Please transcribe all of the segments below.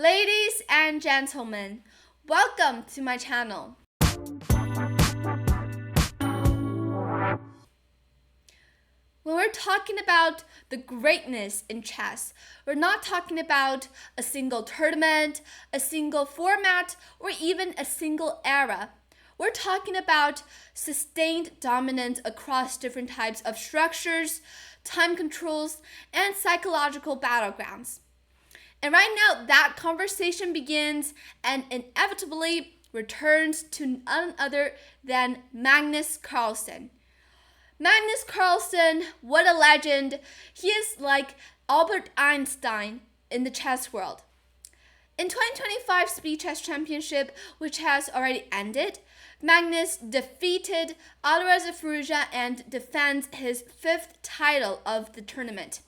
Ladies and gentlemen, welcome to my channel. When we're talking about the greatness in chess, we're not talking about a single tournament, a single format, or even a single era. We're talking about sustained dominance across different types of structures, time controls, and psychological battlegrounds. And right now, that conversation begins and inevitably returns to none other than Magnus Carlsen. Magnus Carlsen, what a legend. He is like Albert Einstein in the chess world. In 2025 Speed Chess Championship, which has already ended, Magnus defeated Abdusattorov and defends his 5th title of the tournament.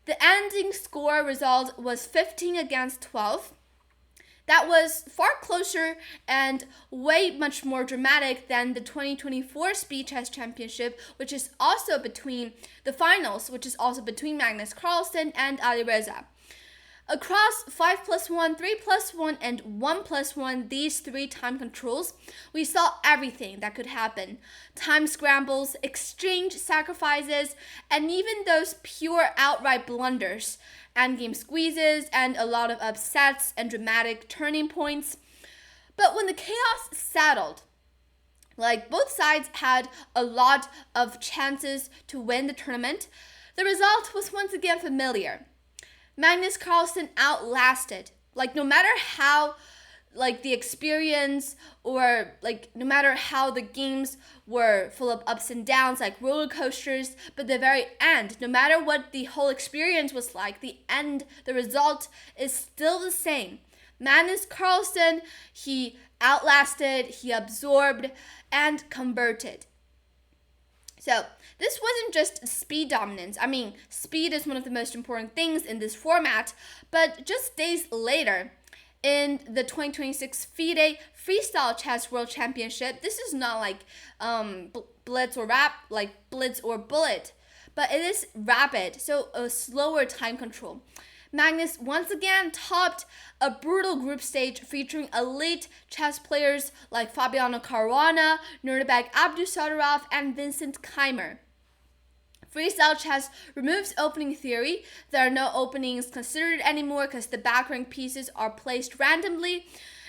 The ending score result was 15-12. That was far closer and way much more dramatic than the 2024 Speed Chess Championship, which is also between the finals, which is also between Magnus Carlsen and Abdusattorov. Across 5+1, 3+1, and 1+1, these 3 time controls, we saw everything that could happen. Time scrambles, exchange sacrifices, and even those pure outright blunders, endgame squeezes, and a lot of upsets and dramatic turning points. But when the chaos settled, both sides had a lot of chances to win the tournament, the result was once again familiar. Magnus Carlsen outlasted. No matter how the experience or no matter how the games were full of ups and downs like roller coasters, but the very end, no matter what the whole experience was like, the end, the result is still the same. Magnus Carlsen, he outlasted, he absorbed, and converted. So this wasn't just speed dominance. I mean, speed is one of the most important things in this format, but just days later, in the 2026 FIDE Freestyle Chess World Championship, this is not blitz or bullet, but it is rapid, so a slower time control. Magnus once again topped a brutal group stage featuring elite chess players like Fabiano Caruana, Nodirbek, Abdusattorov, and Vincent Keimer. Freestyle chess removes opening theory. There are no openings considered anymore because the back rank pieces are placed randomly,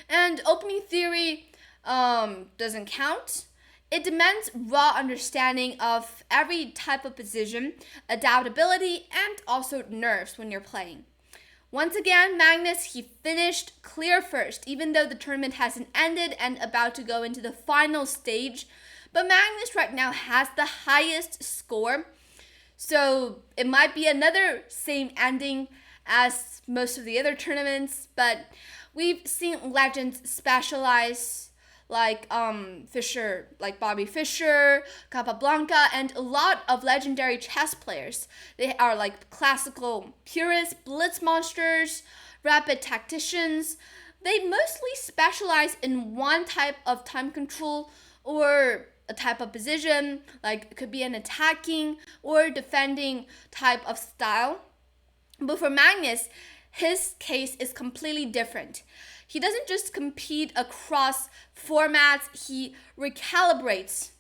and opening theory doesn't count. It demands raw understanding of every type of position, adaptability, and also nerves when you're playing. Once again, Magnus, he finished clear first, even though the tournament hasn't ended and about to go into the final stage. But Magnus right now has the highest score, so it might be another same ending as most of the other tournaments, but we've seen legends specialize like Bobby Fischer, Capablanca, and a lot of legendary chess players. They are classical purists, blitz monsters, rapid tacticians. They mostly specialize in one type of time control or a type of position, it could be an attacking or defending type of style. But for Magnus, his case is completely different. He doesn't just compete across formats, he recalibrates.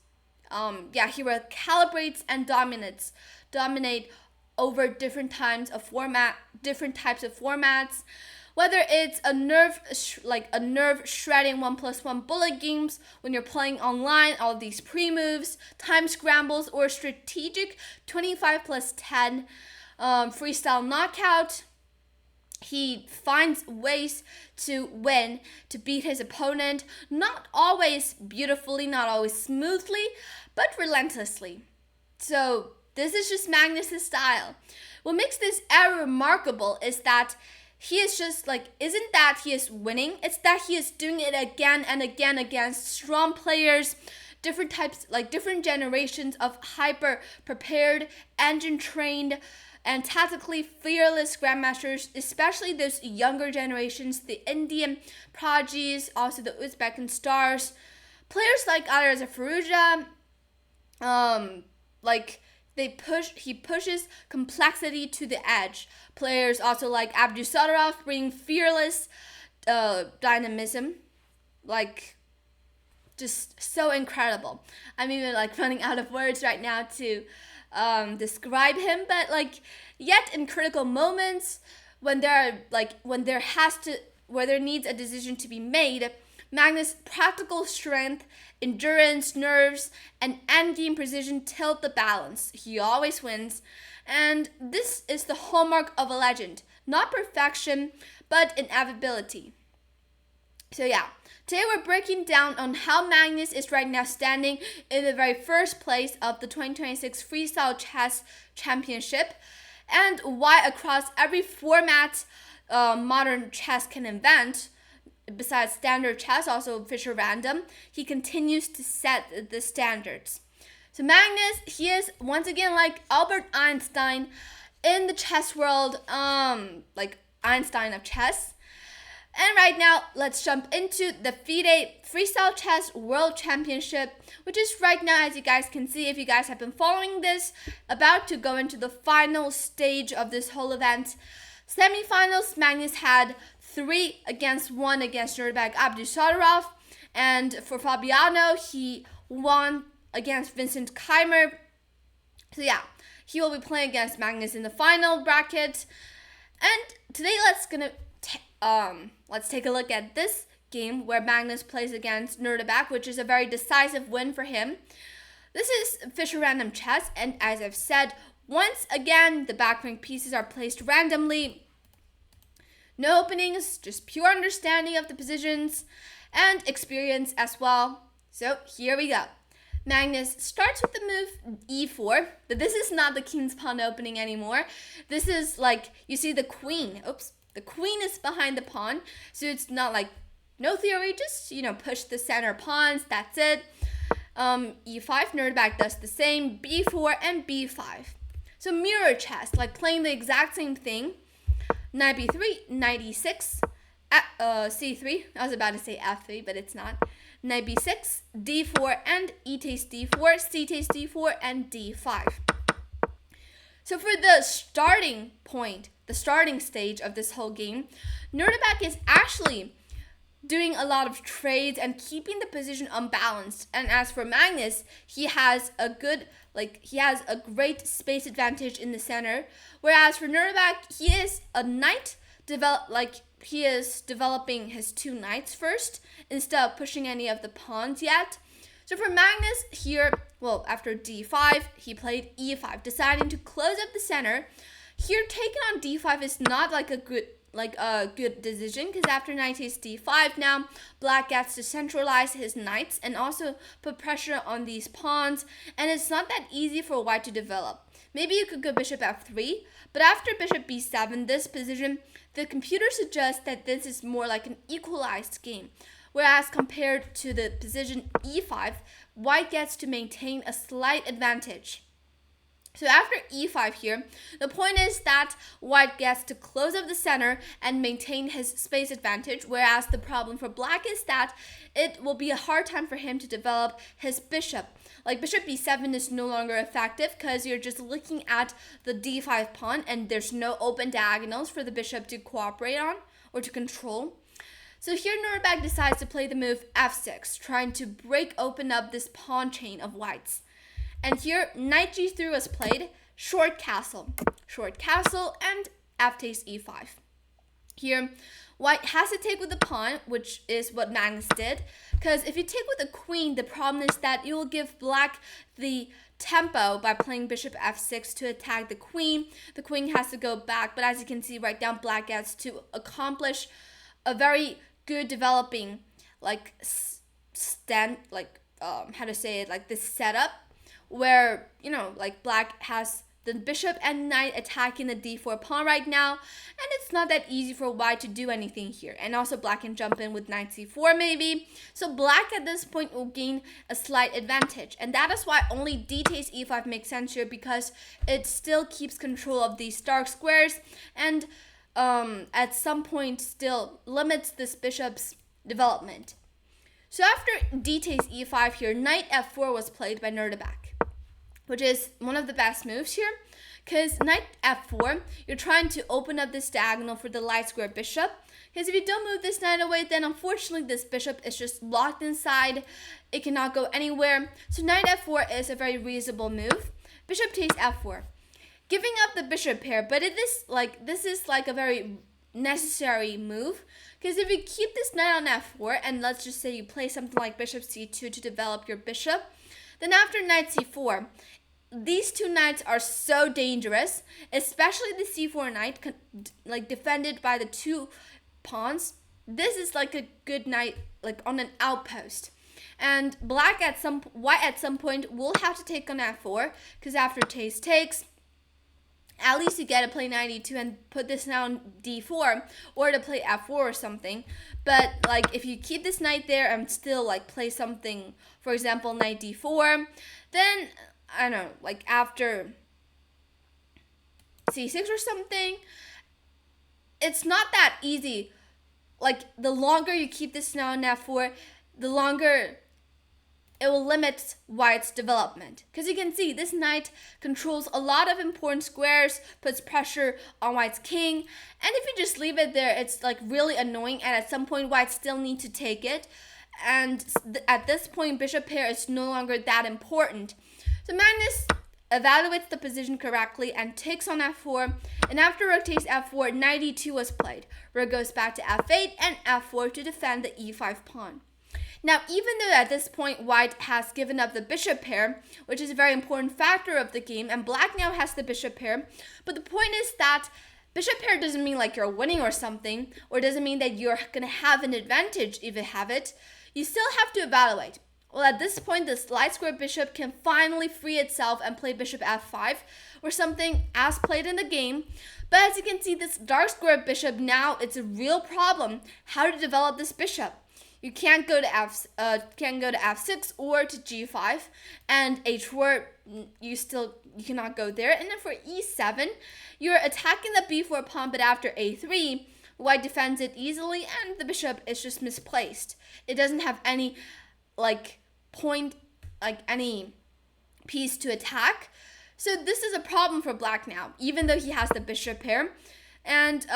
He recalibrates and dominate over different types of formats. Whether it's a nerve shredding 1+1 bullet games when you're playing online, all of these pre-moves, time scrambles, or strategic 25+10 freestyle knockout. He finds ways to win, to beat his opponent, not always beautifully, not always smoothly, but relentlessly. So this is just Magnus' style. What makes this era remarkable is that he is just isn't that he is winning, it's that he is doing it again and again against strong players, different types, different generations of hyper prepared, engine trained, and tactically fearless grandmasters, especially those younger generations, the Indian prodigies, also the Uzbek stars. Players like Abdusattorov, He pushes complexity to the edge. Players also like Abdusattorov bring fearless dynamism, like just so incredible. I'm even like running out of words right now to describe him, but like yet in critical moments when where there needs a decision to be made, Magnus' practical strength, endurance, nerves, and endgame precision tilt the balance. He always wins, and this is the hallmark of a legend. Not perfection, but inevitability. So yeah, today we're breaking down on how Magnus is right now standing in the very first place of the 2026 Freestyle Chess Championship, and why across every format modern chess can invent, besides standard chess, also Fischer Random, he continues to set the standards. So Magnus, he is once again like Albert Einstein in the chess world, like Einstein of chess. And right now, let's jump into the FIDE Freestyle Chess World Championship, which is right now, as you guys can see, if you guys have been following this, about to go into the final stage of this whole event. Semifinals, Magnus had 3-1 against Nodirbek Abdusattorov, and for Fabiano, he won against Vincent Keimer. So yeah, he will be playing against Magnus in the final bracket. And today, let's take a look at this game where Magnus plays against Nodirbek, which is a very decisive win for him. This is Fischer Random Chess, and as I've said, once again, the back rank pieces are placed randomly. No openings, just pure understanding of the positions and experience as well. So here we go. Magnus starts with the move e4, but this is not the king's pawn opening anymore. This is like, you see the queen. Oops. The queen is behind the pawn, so it's not like no theory, just, push the center pawns, that's it. E5, Nodirbek does the same, b4 and b5. So mirror chess, like playing the exact same thing. Knight b3, knight e6, c3. I was about to say f3, but it's not. Knight b6, d4, and e takes d4, c takes d4, and d5. So for the starting point, the starting stage of this whole game, Nodirbek is actually doing a lot of trades and keeping the position unbalanced. And as for Magnus, he has a great space advantage in the center. Whereas for Nodirbek, he is a knight he is developing his 2 knights first instead of pushing any of the pawns yet. So for Magnus here, after d5, he played e5, deciding to close up the center. Here, taking on d5 is not like a good decision, because after knight takes d5, now black gets to centralize his knights and also put pressure on these pawns, and it's not that easy for white to develop. Maybe you could go bishop f3, but after bishop b7, this position, the computer suggests that this is more like an equalized game. Whereas compared to the position e5, white gets to maintain a slight advantage. So after e5 here, the point is that white gets to close up the center and maintain his space advantage, whereas the problem for black is that it will be a hard time for him to develop his bishop. Like bishop b7 is no longer effective because you're just looking at the d5 pawn and there's no open diagonals for the bishop to cooperate on or to control. So here Nodirbek decides to play the move f6, trying to break open up this pawn chain of whites. And here knight g3 was played, short castle, and f takes e5. Here, white has to take with the pawn, which is what Magnus did, because if you take with the queen, the problem is that you will give black the tempo by playing bishop f6 to attack the queen. The queen has to go back, but as you can see right now, black gets to accomplish a very good developing this setup where black has the bishop and knight attacking the d4 pawn right now, and it's not that easy for white to do anything here. And also black can jump in with knight c4 maybe, so black at this point will gain a slight advantage, and that is why only d takes e5 makes sense here, because it still keeps control of these dark squares and at some point still limits this bishop's development. So after d takes e5 here, knight f4 was played by Nodirbek. which is one of the best moves here. Because knight f4, you're trying to open up this diagonal for the light square bishop. Because if you don't move this knight away, then unfortunately this bishop is just locked inside. It cannot go anywhere. So knight f4 is a very reasonable move. Bishop takes f4. Giving up the bishop pair, but this is like a very necessary move. Because if you keep this knight on f4, and let's just say you play something like bishop c2 to develop your bishop, then after knight c4, these two knights are so dangerous, especially the c4 knight, like defended by the two pawns. This is like a good knight, like on an outpost. And white at some point will have to take on f4, because after takes, at least you get to play knight e2 and put this knight on d4, or to play f4 or something. But like if you keep this knight there and still like play something, for example knight d4, then I don't know, like after c6 or something, it's not that easy. Like the longer you keep this knight on f4, the longer it will limit white's development. Because you can see this knight controls a lot of important squares, puts pressure on white's king, and if you just leave it there, it's like really annoying, and at some point white still need to take it, and at this point bishop pair is no longer that important. So Magnus evaluates the position correctly and takes on f4, and after rook takes f4, knight e2 was played. Rook goes back to f8 and f4 to defend the e5 pawn. Now, even though at this point white has given up the bishop pair, which is a very important factor of the game, and black now has the bishop pair, but the point is that bishop pair doesn't mean like you're winning or something, or doesn't mean that you're going to have an advantage if you have it. You still have to evaluate. Well, at this point, this light square bishop can finally free itself and play bishop f5, or something as played in the game. But as you can see, this dark square bishop now, it's a real problem how to develop this bishop. You can't go to f6 or to g5, and h4 you cannot go there. And then for e7, you're attacking the b4 pawn, but after a3, white defends it easily, and the bishop is just misplaced. It doesn't have any any piece to attack. So this is a problem for black now, even though he has the bishop pair, and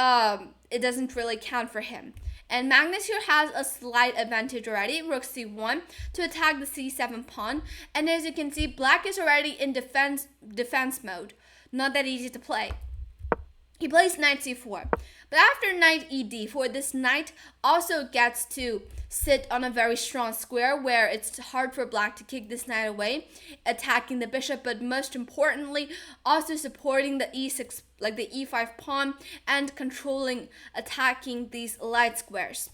it doesn't really count for him. And Magnus here has a slight advantage already, rook c1, to attack the c7 pawn. And as you can see, black is already in defense mode. Not that easy to play. He plays knight c4. But after knight ed4, this knight also gets to sit on a very strong square where it's hard for black to kick this knight away, attacking the bishop, but most importantly, also supporting the e6, like the e5 pawn, and attacking these light squares.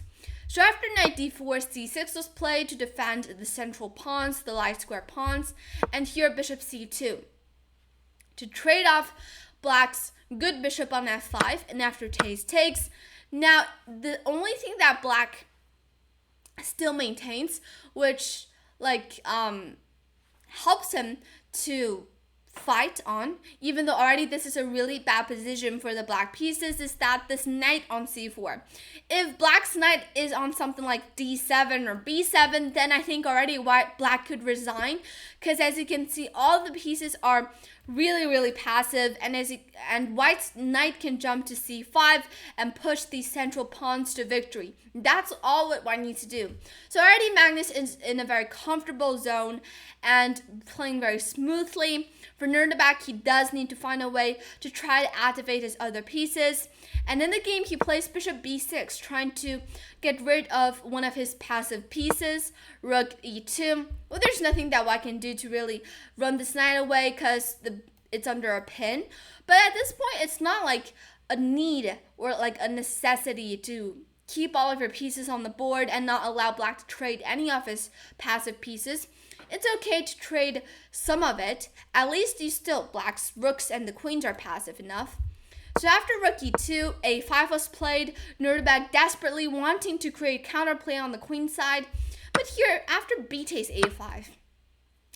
So after knight d4, c6 was played to defend the central pawns, the light square pawns, and here bishop c2 to trade off black's good bishop on f5, and after takes. Now, the only thing that black still maintains, which helps him to fight on, even though already this is a really bad position for the black pieces, is that this knight on c4. If black's knight is on something like d7 or b7, then I think already black could resign, because as you can see, all the pieces are really passive, and white's knight can jump to c5 and push these central pawns to victory. That's all what white needs to do. So already Magnus is in a very comfortable zone and playing very smoothly. For Nodirbek, he does need to find a way to try to activate his other pieces. And in the game, he plays bishop b6, trying to get rid of one of his passive pieces, rook e2. Well, there's nothing that white can do to really run this knight away because it's under a pin. But at this point, it's not like a need or like a necessity to keep all of your pieces on the board and not allow black to trade any of his passive pieces. It's okay to trade some of it. At least black's rooks and the queens are passive enough. So after rook e2, a5 was played, Nodirbek desperately wanting to create counterplay on the queen side. But here, after b takes a5,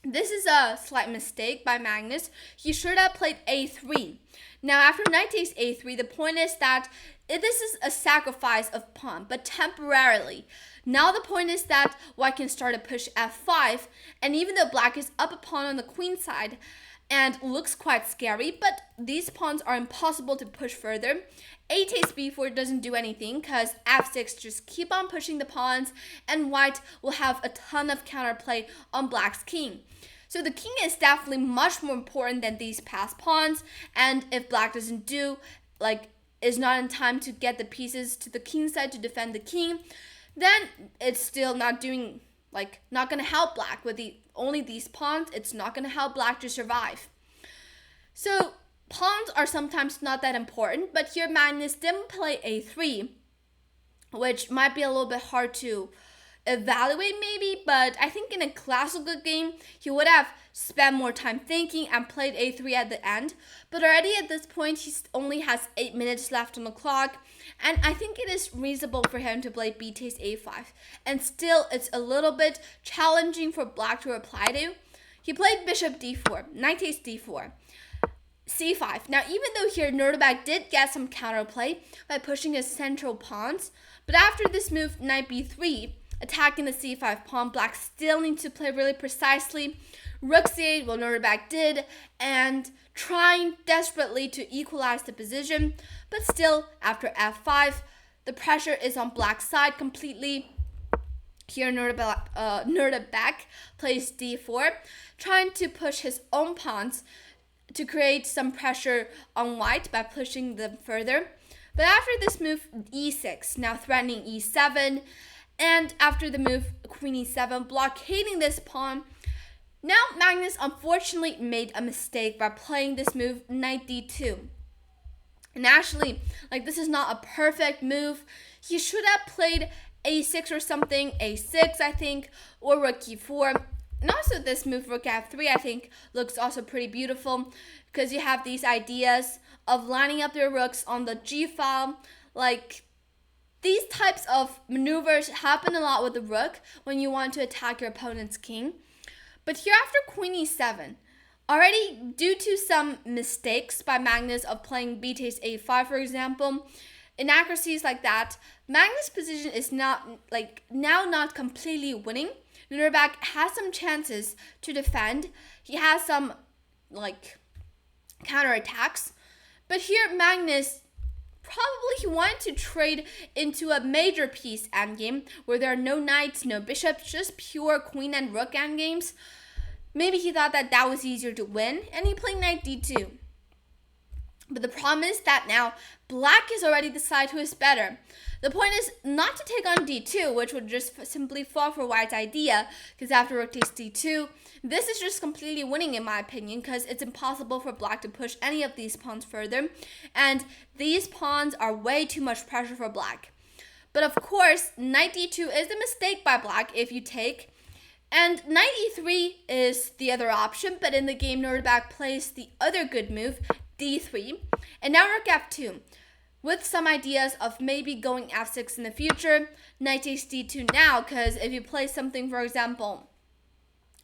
this is a slight mistake by Magnus. He should have played a3. Now after knight takes a3, the point is that this is a sacrifice of pawn, but temporarily. Now the point is that white can start to push f5, and even though black is up a pawn on the queen side, and looks quite scary, but these pawns are impossible to push further. A takes b4 doesn't do anything because f6 just keep on pushing the pawns, and white will have a ton of counterplay on black's king. So the king is definitely much more important than these past pawns, and if black doesn't do, is not in time to get the pieces to the king side to defend the king, then it's still not doing, not going to help black with only these pawns. It's not going to help black to survive. So pawns are sometimes not that important, but here Magnus didn't play a3, which might be a little bit hard to evaluate maybe, but I think in a classical game, he would have spent more time thinking and played a3 at the end. But already at this point, he only has 8 minutes left on the clock, and I think it is reasonable for him to play b takes a5. And still, it's a little bit challenging for black to reply to. He played bishop d4, knight takes d4, c5. Now, even though here Nodirbek did get some counterplay by pushing his central pawns, but after this move, knight b3, attacking the c5 pawn, black still needs to play really precisely. Rook c8, well, Nodirbek did, and trying desperately to equalize the position, but still, after f5, the pressure is on black's side completely. Here, Nodirbek plays d4, trying to push his own pawns to create some pressure on white by pushing them further. But after this move, e6, now threatening e7, and after the move, queen e7, blockading this pawn. Now, Magnus unfortunately made a mistake by playing this move, knight d2. And actually, this is not a perfect move. He should have played a6 or something, a6, I think, or rook e4. And also this move, rook f3, I think, looks also pretty beautiful because you have these ideas of lining up your rooks on the g file. These types of maneuvers happen a lot with the rook when you want to attack your opponent's king. But here after queen e7, already due to some mistakes by Magnus of playing b takes a5, for example, inaccuracies like that, Magnus' position is not now not completely winning. Nodirbek has some chances to defend. He has some counterattacks. But here Magnus probably he wanted to trade into a major piece endgame where there are no knights, no bishops, just pure queen and rook endgames. Maybe he thought that was easier to win, and he played knight d2. But the problem is that now black is already the side who is better. The point is not to take on d2, which would just simply fall for white's idea, because after rook takes d2, this is just completely winning in my opinion, because it's impossible for black to push any of these pawns further, and these pawns are way too much pressure for black. But of course, knight d2 is a mistake by black if you take, and knight e3 is the other option, but in the game Nodirbek plays the other good move, d3, and now rook f2. With some ideas of maybe going f6 in the future, knight takes d2 now, because if you play something, for example,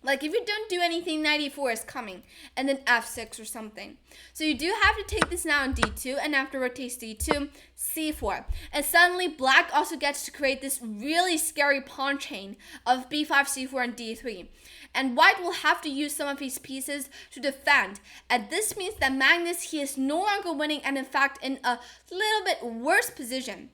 if you don't do anything, knight e4 is coming, and then f6 or something. So you do have to take this now on d2, and after rook takes d2, c4. And suddenly, black also gets to create this really scary pawn chain of b5, c4, and d3. And white will have to use some of his pieces to defend. And this means that Magnus, he is no longer winning, and in fact, in a little bit worse position.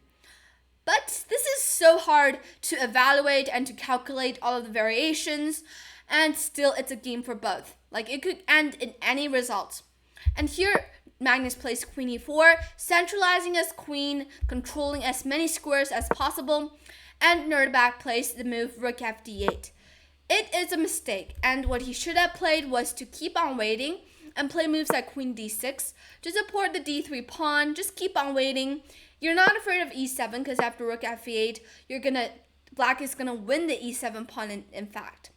But this is so hard to evaluate and to calculate all of the variations, and still it's a game for both. It could end in any result. And here, Magnus plays queen e4, centralizing his queen, controlling as many squares as possible, and Nodirbek plays the move rook f d8. It is a mistake, and what he should have played was to keep on waiting and play moves like queen d6 to support the d3 pawn. Just keep on waiting. You're not afraid of e7 because after rook f8, black is gonna win the e7 pawn in fact.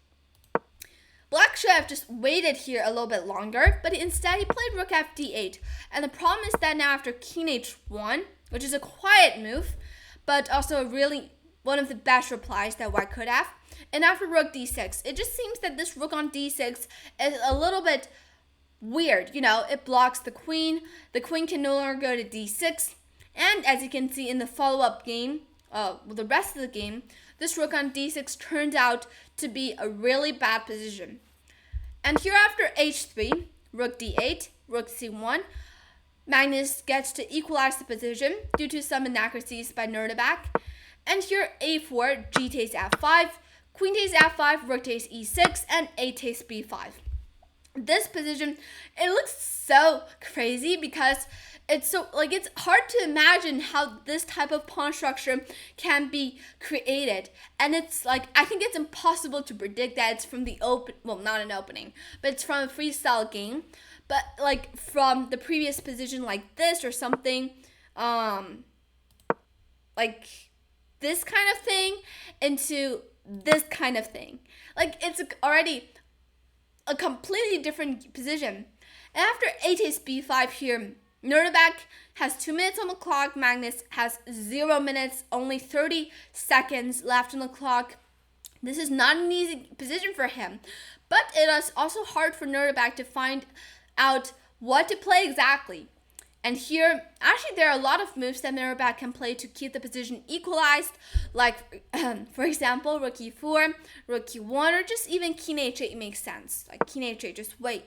Black should have just waited here a little bit longer, but instead he played rook f d8. And the problem is that now after king h1, which is a quiet move, but also really one of the best replies that white could have, and after rook d6, it just seems that this rook on d6 is a little bit weird. It blocks the queen. The queen can no longer go to d6. And as you can see in the follow-up game, the rest of the game, this rook on d6 turned out to be a really bad position. And here after h3, rook d8, rook c1. Magnus gets to equalize the position due to some inaccuracies by Nodirbek. And here a4, g takes f5, queen takes f5, rook takes e6, and a takes b5. This position, it looks so crazy because it's hard to imagine how this type of pawn structure can be created. And it's I think it's impossible to predict that it's from the not an opening, but it's from a freestyle game. But from the previous position like this or something, like this kind of thing into this kind of thing. It's already a completely different position. And after a takes b5 here, Nodirbek has 2 minutes on the clock. Magnus has 0 minutes, only 30 seconds left on the clock. This is not an easy position for him, but it is also hard for Nodirbek to find out what to play exactly. And here, actually, there are a lot of moves that Nodirbek can play to keep the position equalized, like, for example, rook e4, rook e1, or just even king h8 makes sense. Like king h8, just wait.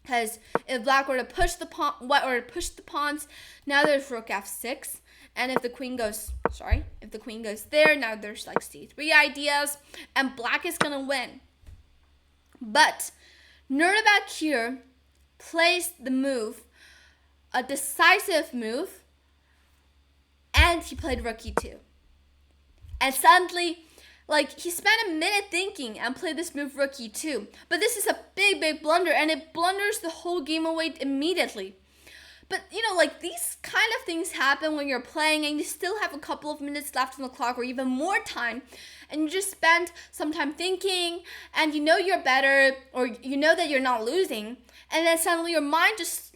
Because if black were to push the white were to push the pawns, now there's rook f6, and if the queen goes there, now there's c3 ideas, and black is gonna win. But Nodirbek here plays the move, a decisive move, and he played rook e2. And suddenly, he spent a minute thinking and played this move rook e2. But this is a big blunder, and it blunders the whole game away immediately. But, these kind of things happen when you're playing and you still have a couple of minutes left on the clock or even more time. And you just spend some time thinking, and you know you're better, or you know that you're not losing. And then suddenly your mind just,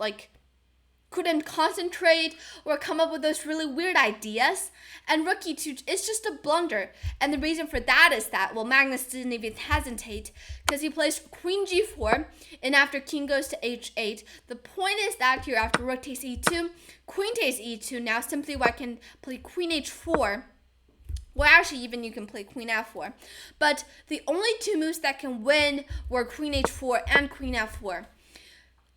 couldn't concentrate or come up with those really weird ideas. And rook e2 is just a blunder. And the reason for that is that, Magnus didn't even hesitate because he plays queen g4, and after king goes to h8. The point is that here after rook takes e2, queen takes e2. Now simply white can play queen h4. Well, actually, even you can play queen f4. But the only two moves that can win were queen h4 and queen f4.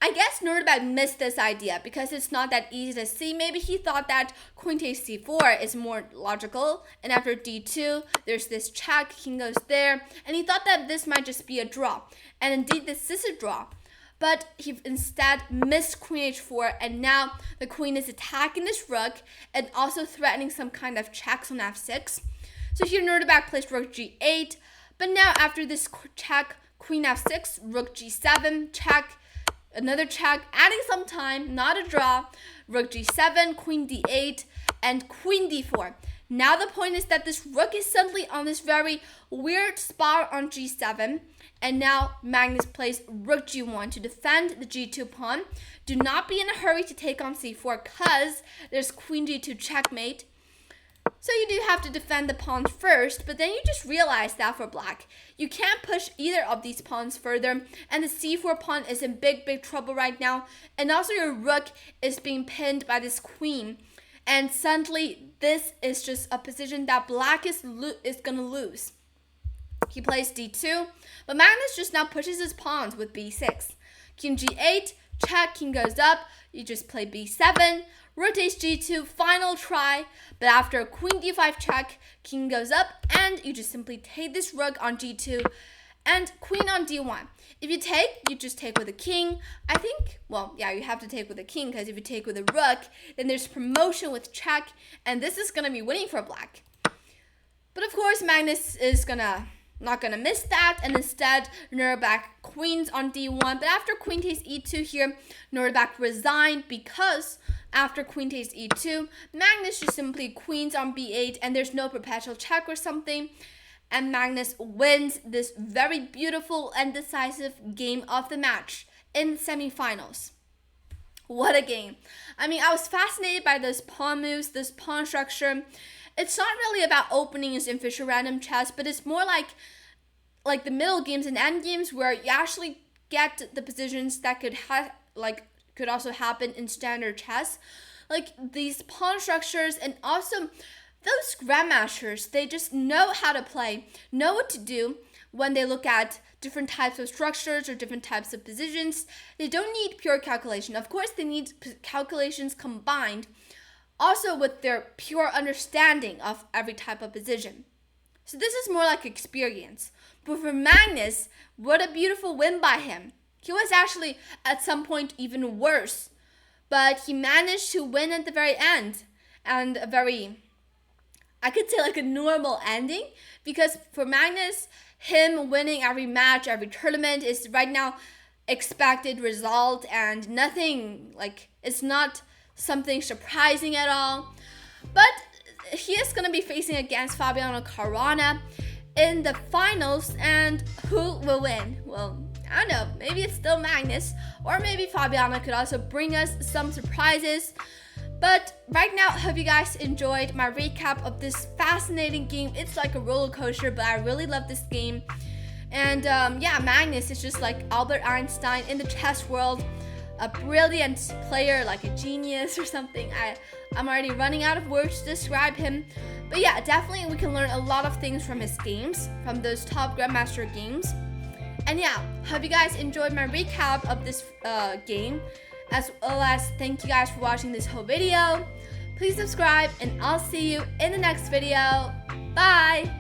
I guess Nodirbek missed this idea because it's not that easy to see. Maybe he thought that queen takes c4 is more logical, and after d2, there's this check, king goes there, and he thought that this might just be a draw. And indeed, this is a draw. But he instead missed queen h4, and now the queen is attacking this rook and also threatening some kind of checks on f6. So here Nodirbek plays rook g8, but now after this check, queen f6, rook g7, check, another check, adding some time, not a draw, rook g7, queen d8, and queen d4. Now the point is that this rook is suddenly on this very weird spot on g7, and now Magnus plays rook g1 to defend the g2 pawn. Do not be in a hurry to take on c4 because there's queen g2 checkmate. So you do have to defend the pawns first, but then you just realize that for black, you can't push either of these pawns further, and the c4 pawn is in big trouble right now, and also your rook is being pinned by this queen, and suddenly this is just a position that black is gonna lose. He plays d2, but Magnus just now pushes his pawns with b6. King g8, check, king goes up, you just play b7, rook takes g2, final try, but after queen d5 check, king goes up, and you just simply take this rook on g2, and queen on d1. If you take, you just take with a king. I think, you have to take with a king, because if you take with a rook, then there's promotion with check, and this is going to be winning for black. But of course, Magnus is not gonna miss that, and instead Nodirbek queens on d1. But after queen takes e2 here, Nodirbek resigned because after queen takes e2, Magnus just simply queens on b8, and there's no perpetual check or something, and Magnus wins this very beautiful and decisive game of the match in the semifinals. What a game. I mean, I was fascinated by those pawn moves, this pawn structure. It's not really about openings in Fischer Random Chess, but it's more like the middle games and end games where you actually get the positions that could also happen in standard chess. Like these pawn structures, and also those grandmasters, they just know how to play, know what to do when they look at different types of structures or different types of positions. They don't need pure calculation. Of course, they need calculations combined also with their pure understanding of every type of position. So this is more like experience. But for Magnus, what a beautiful win by him. He was actually at some point even worse, but he managed to win at the very end, and a very, I could say like a normal ending, because for Magnus, him winning every match, every tournament is right now expected result, and nothing, like, it's not something surprising at all. But he is going to be facing against Fabiano Caruana in the finals, and who will win? Well, I don't know, maybe it's still Magnus, or maybe Fabiano could also bring us some surprises. But right now, I hope you guys enjoyed my recap of this fascinating game. It's like a roller coaster, but I really love this game. And yeah, Magnus is just like Albert Einstein in the chess world, a brilliant player, like a genius or something. I'm already running out of words to describe him. But yeah, definitely we can learn a lot of things from his games, from those top Grandmaster games. And yeah, hope you guys enjoyed my recap of this game, as well as thank you guys for watching this whole video. Please subscribe, and I'll see you in the next video. Bye!